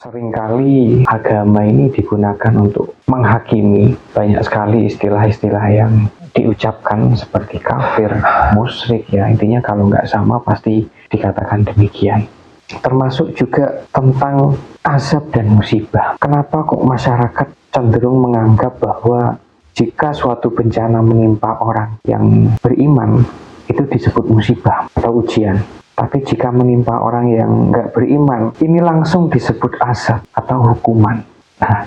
Seringkali agama ini digunakan untuk menghakimi. Banyak sekali istilah-istilah yang diucapkan seperti kafir, musyrik ya. Intinya kalau nggak sama pasti dikatakan demikian. Termasuk juga tentang azab dan musibah. Kenapa kok masyarakat cenderung menganggap bahwa jika suatu bencana menimpa orang yang beriman, itu disebut musibah atau ujian. Tapi jika menimpa orang yang nggak beriman, ini langsung disebut azab atau hukuman. Nah,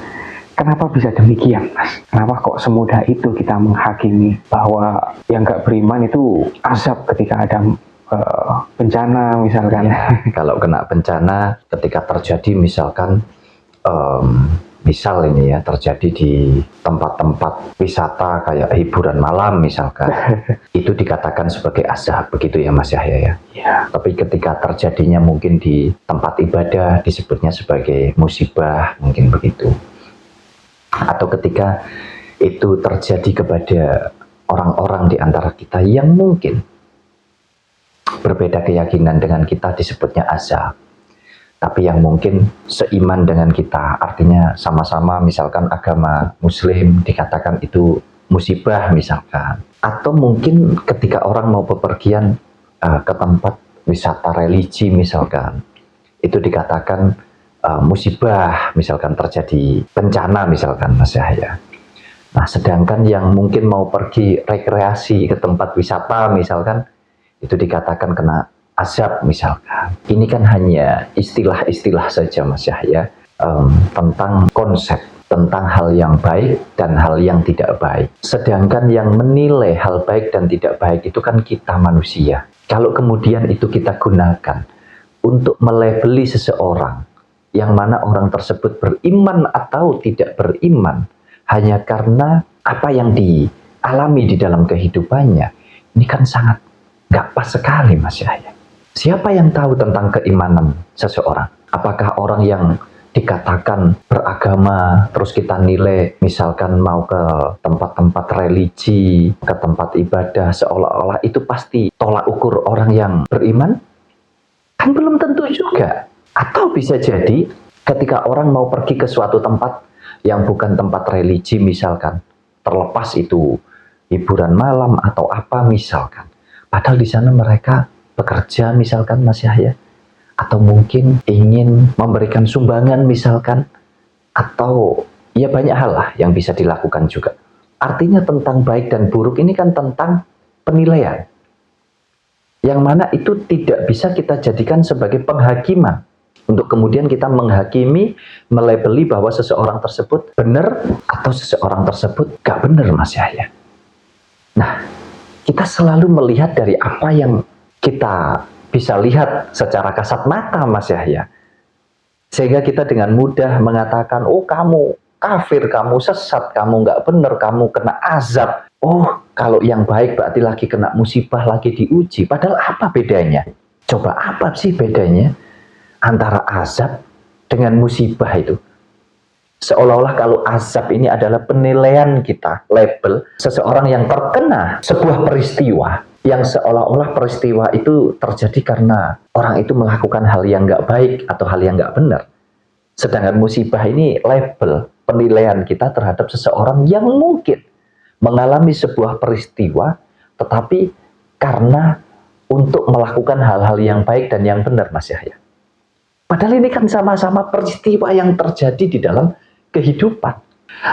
kenapa bisa demikian, Mas? Kenapa kok semudah itu kita menghakimi bahwa yang nggak beriman itu azab ketika ada bencana misalkan? Kalau kena bencana ketika terjadi misalkan misal ini ya terjadi di tempat-tempat wisata kayak hiburan malam misalkan itu dikatakan sebagai azab begitu ya Mas Yahya ya. Ya. Tapi ketika terjadinya mungkin di tempat ibadah disebutnya sebagai musibah mungkin begitu. Atau ketika itu terjadi kepada orang-orang di antara kita yang mungkin berbeda keyakinan dengan kita disebutnya azab. Tapi yang mungkin seiman dengan kita, artinya sama-sama misalkan agama muslim dikatakan itu musibah misalkan. Atau mungkin ketika orang mau bepergian ke tempat wisata religi misalkan, itu dikatakan musibah misalkan terjadi bencana misalkan Mas Yahya. Nah sedangkan yang mungkin mau pergi rekreasi ke tempat wisata misalkan, itu dikatakan kena azab misalkan. Ini kan hanya istilah-istilah saja Mas Yahya tentang konsep, tentang hal yang baik dan hal yang tidak baik. Sedangkan yang menilai hal baik dan tidak baik itu kan kita manusia. Kalau kemudian itu kita gunakan untuk melabeli seseorang, yang mana orang tersebut beriman atau tidak beriman, hanya karena apa yang dialami di dalam kehidupannya, ini kan sangat nggak pas sekali Mas Yahya. Siapa yang tahu tentang keimanan seseorang? Apakah orang yang dikatakan beragama, terus kita nilai misalkan mau ke tempat-tempat religi, ke tempat ibadah, seolah-olah itu pasti tolak ukur orang yang beriman? Kan belum tentu juga. Atau bisa jadi ketika orang mau pergi ke suatu tempat yang bukan tempat religi misalkan, terlepas itu hiburan malam atau apa misalkan, padahal di sana mereka bekerja misalkan Mas Yahya, atau mungkin ingin memberikan sumbangan misalkan, atau ya banyak hal lah yang bisa dilakukan juga. Artinya tentang baik dan buruk ini kan tentang penilaian, yang mana itu tidak bisa kita jadikan sebagai penghakiman untuk kemudian kita menghakimi, melabeli bahwa seseorang tersebut benar atau seseorang tersebut gak benar Mas Yahya. Nah, kita selalu melihat dari apa yang kita bisa lihat secara kasat mata Mas Yahya. Sehingga kita dengan mudah mengatakan, oh kamu kafir, kamu sesat, kamu nggak benar, kamu kena azab. Oh kalau yang baik berarti lagi kena musibah, lagi diuji. Padahal apa bedanya? Coba apa sih bedanya antara azab dengan musibah itu? Seolah-olah kalau azab ini adalah penilaian kita, label seseorang yang terkena sebuah peristiwa, yang seolah-olah peristiwa itu terjadi karena orang itu melakukan hal yang nggak baik atau hal yang nggak benar. Sedangkan musibah ini label, penilaian kita terhadap seseorang yang mungkin mengalami sebuah peristiwa, tetapi karena untuk melakukan hal-hal yang baik dan yang benar Mas Yahya. Padahal ini kan sama-sama peristiwa yang terjadi di dalam kehidupan.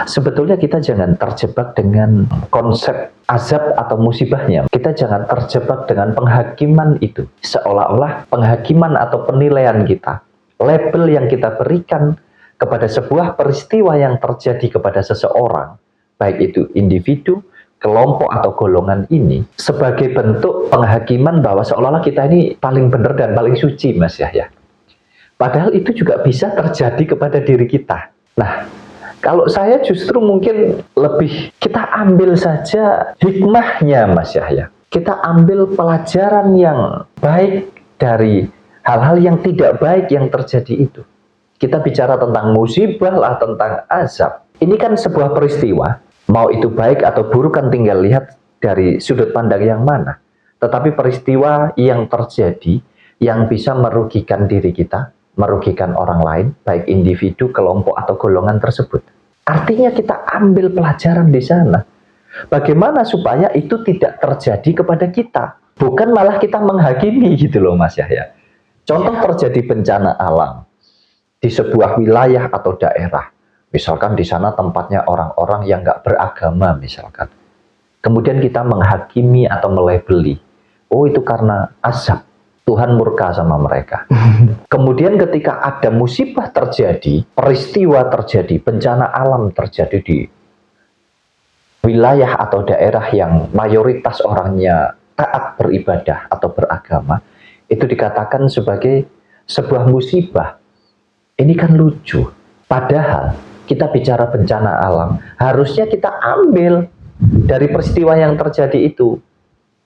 Sebetulnya kita jangan terjebak dengan konsep azab atau musibahnya. Kita jangan terjebak dengan penghakiman itu. Seolah-olah penghakiman atau penilaian kita, label yang kita berikan kepada sebuah peristiwa yang terjadi kepada seseorang, baik itu individu, kelompok atau golongan ini, sebagai bentuk penghakiman bahwa seolah-olah kita ini paling benar dan paling suci Mas Yahya. Padahal itu juga bisa terjadi kepada diri kita. Nah, kalau saya justru mungkin lebih, kita ambil saja hikmahnya Mas Yahya. Kita ambil pelajaran yang baik dari hal-hal yang tidak baik yang terjadi itu. Kita bicara tentang musibah lah, tentang azab. Ini kan sebuah peristiwa, mau itu baik atau buruk kan tinggal lihat dari sudut pandang yang mana. Tetapi peristiwa yang terjadi, yang bisa merugikan diri kita, merugikan orang lain, baik individu, kelompok, atau golongan tersebut. Artinya kita ambil pelajaran di sana. Bagaimana supaya itu tidak terjadi kepada kita. Bukan malah kita menghakimi gitu loh Mas Yahya. Contoh terjadi bencana alam di sebuah wilayah atau daerah. Misalkan di sana tempatnya orang-orang yang nggak beragama misalkan. Kemudian kita menghakimi atau melabeli. Oh itu karena azab. Tuhan murka sama mereka. Kemudian ketika ada musibah terjadi, peristiwa terjadi, bencana alam terjadi di wilayah atau daerah yang mayoritas orangnya taat beribadah atau beragama, itu dikatakan sebagai sebuah musibah. Ini kan lucu. Padahal kita bicara bencana alam, harusnya kita ambil dari peristiwa yang terjadi itu.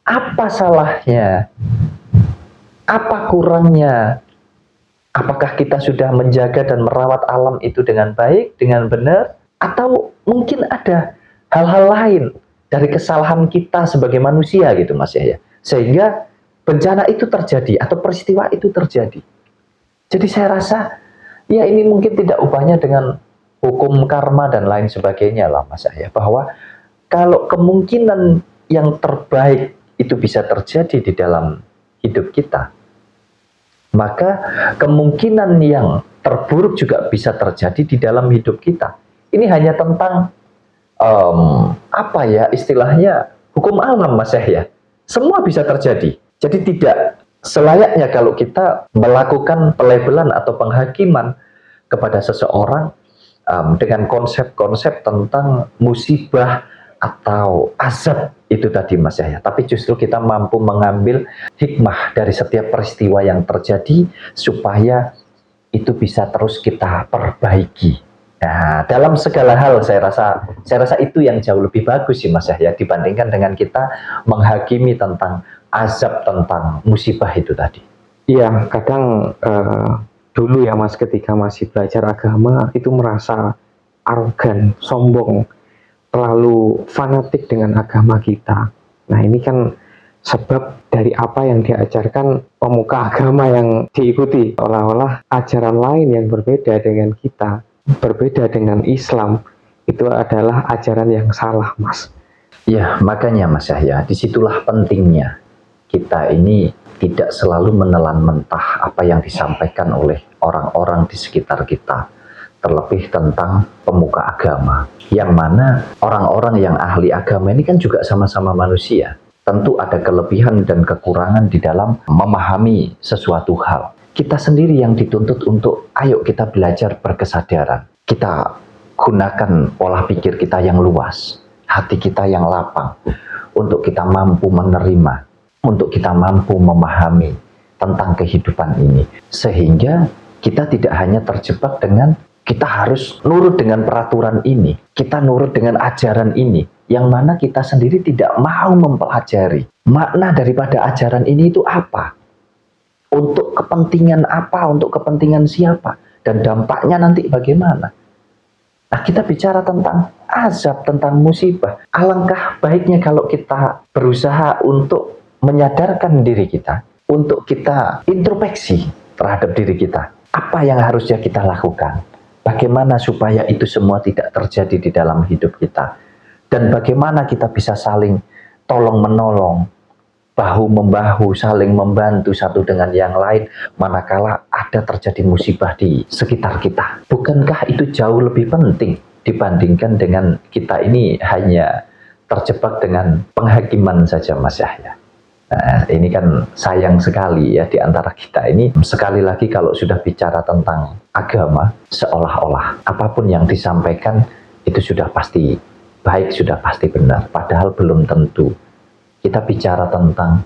Apa salahnya? Apa kurangnya? Apakah kita sudah menjaga dan merawat alam itu dengan baik, dengan benar? Atau mungkin ada hal-hal lain dari kesalahan kita sebagai manusia gitu Mas Yahya. Sehingga bencana itu terjadi atau peristiwa itu terjadi. Jadi saya rasa ya ini mungkin tidak ubahnya dengan hukum karma dan lain sebagainya lah Mas Yahya. Bahwa kalau kemungkinan yang terbaik itu bisa terjadi di dalam hidup kita, maka kemungkinan yang terburuk juga bisa terjadi di dalam hidup kita. Ini hanya tentang apa ya istilahnya hukum alam Mas Yahya. Semua bisa terjadi. Jadi tidak selayaknya kalau kita melakukan pelabelan atau penghakiman kepada seseorang dengan konsep-konsep tentang musibah atau azab itu tadi Mas Yahya. Tapi justru kita mampu mengambil hikmah dari setiap peristiwa yang terjadi supaya itu bisa terus kita perbaiki. Nah, dalam segala hal saya rasa itu yang jauh lebih bagus sih Mas Yahya dibandingkan dengan kita menghakimi tentang azab, tentang musibah itu tadi. Iya, kadang dulu ya Mas ketika masih belajar agama itu merasa arogan, sombong, terlalu fanatik dengan agama kita. Nah ini kan sebab dari apa yang diajarkan pemuka agama yang diikuti. Olah-olah ajaran lain yang berbeda dengan kita, berbeda dengan Islam, itu adalah ajaran yang salah Mas. Ya makanya Mas Yahya, disitulah pentingnya kita ini tidak selalu menelan mentah apa yang disampaikan oleh orang-orang di sekitar kita. Terlebih tentang pemuka agama, yang mana orang-orang yang ahli agama ini kan juga sama-sama manusia. Tentu ada kelebihan dan kekurangan di dalam memahami sesuatu hal. Kita sendiri yang dituntut untuk ayo kita belajar berkesadaran. Kita gunakan pola pikir kita yang luas, hati kita yang lapang, untuk kita mampu menerima, untuk kita mampu memahami tentang kehidupan ini. Sehingga kita tidak hanya terjebak dengan kita harus nurut dengan peraturan ini, kita nurut dengan ajaran ini, yang mana kita sendiri tidak mau mempelajari makna daripada ajaran ini itu apa, untuk kepentingan apa, untuk kepentingan siapa, dan dampaknya nanti bagaimana. Nah kita bicara tentang azab, tentang musibah. Alangkah baiknya kalau kita berusaha untuk menyadarkan diri kita, untuk kita introspeksi terhadap diri kita. Apa yang harusnya kita lakukan? Bagaimana supaya itu semua tidak terjadi di dalam hidup kita? Dan bagaimana kita bisa saling tolong-menolong, bahu-membahu, saling membantu satu dengan yang lain, manakala ada terjadi musibah di sekitar kita. Bukankah itu jauh lebih penting dibandingkan dengan kita ini hanya terjebak dengan penghakiman saja Mas Yahya? Nah, ini kan sayang sekali ya di antara kita ini. Sekali lagi kalau sudah bicara tentang agama, seolah-olah apapun yang disampaikan itu sudah pasti baik, sudah pasti benar. Padahal belum tentu. Kita bicara tentang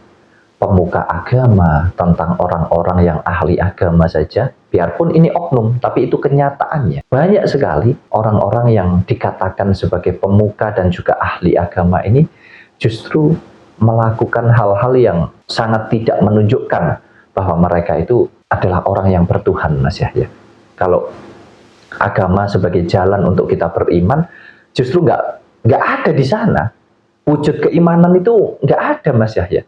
pemuka agama, tentang orang-orang yang ahli agama saja, biarpun ini oknum, tapi itu kenyataannya. Banyak sekali orang-orang yang dikatakan sebagai pemuka dan juga ahli agama ini justru melakukan hal-hal yang sangat tidak menunjukkan bahwa mereka itu adalah orang yang bertuhan Mas Yahya. Kalau agama sebagai jalan untuk kita beriman, justru nggak ada di sana. Wujud keimanan itu nggak ada Mas Yahya.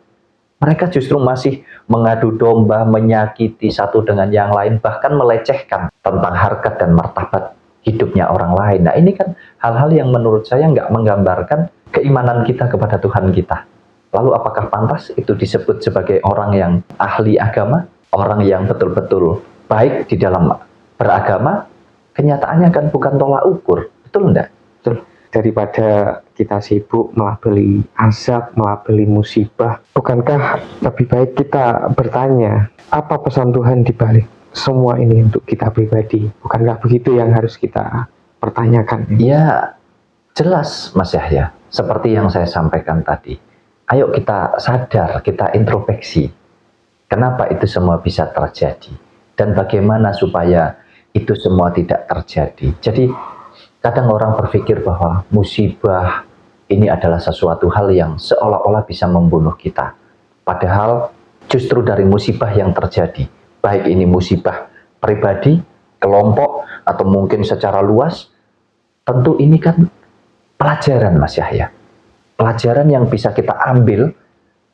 Mereka justru masih mengadu domba, menyakiti satu dengan yang lain, bahkan melecehkan tentang harkat dan martabat hidupnya orang lain. Nah, ini kan hal-hal yang menurut saya nggak menggambarkan keimanan kita kepada Tuhan kita. Lalu apakah pantas itu disebut sebagai orang yang ahli agama, orang yang betul-betul baik di dalam beragama? Kenyataannya kan bukan tolak ukur, betul enggak? Betul. Daripada kita sibuk melabeli azab, melabeli musibah, bukankah lebih baik kita bertanya, apa pesan Tuhan di balik semua ini untuk kita pribadi? Bukankah begitu yang harus kita pertanyakan? Ya, jelas Mas Yahya, seperti yang saya sampaikan tadi. Ayo kita sadar, kita introspeksi. Kenapa itu semua bisa terjadi? Dan bagaimana supaya itu semua tidak terjadi? Jadi, kadang orang berpikir bahwa musibah ini adalah sesuatu hal yang seolah-olah bisa membunuh kita. Padahal justru dari musibah yang terjadi, baik ini musibah pribadi, kelompok, atau mungkin secara luas, tentu ini kan pelajaran Mas Yahya. Pelajaran yang bisa kita ambil,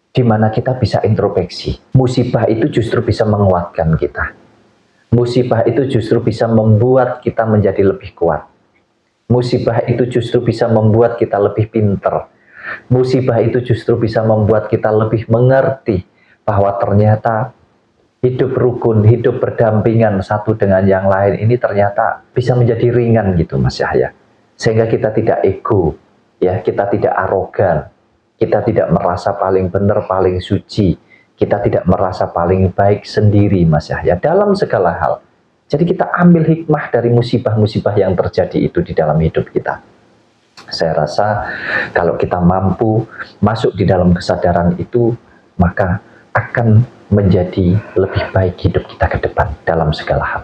di mana kita bisa introspeksi. Musibah itu justru bisa menguatkan kita. Musibah itu justru bisa membuat kita menjadi lebih kuat. Musibah itu justru bisa membuat kita lebih pinter. Musibah itu justru bisa membuat kita lebih mengerti bahwa ternyata hidup rukun, hidup berdampingan satu dengan yang lain ini ternyata bisa menjadi ringan gitu Mas Yahya. Sehingga kita tidak ego, ya, kita tidak arogan, kita tidak merasa paling benar, paling suci, kita tidak merasa paling baik sendiri Mas Yahya dalam segala hal. Jadi kita ambil hikmah dari musibah-musibah yang terjadi itu di dalam hidup kita. Saya rasa kalau kita mampu masuk di dalam kesadaran itu, maka akan menjadi lebih baik hidup kita ke depan dalam segala hal.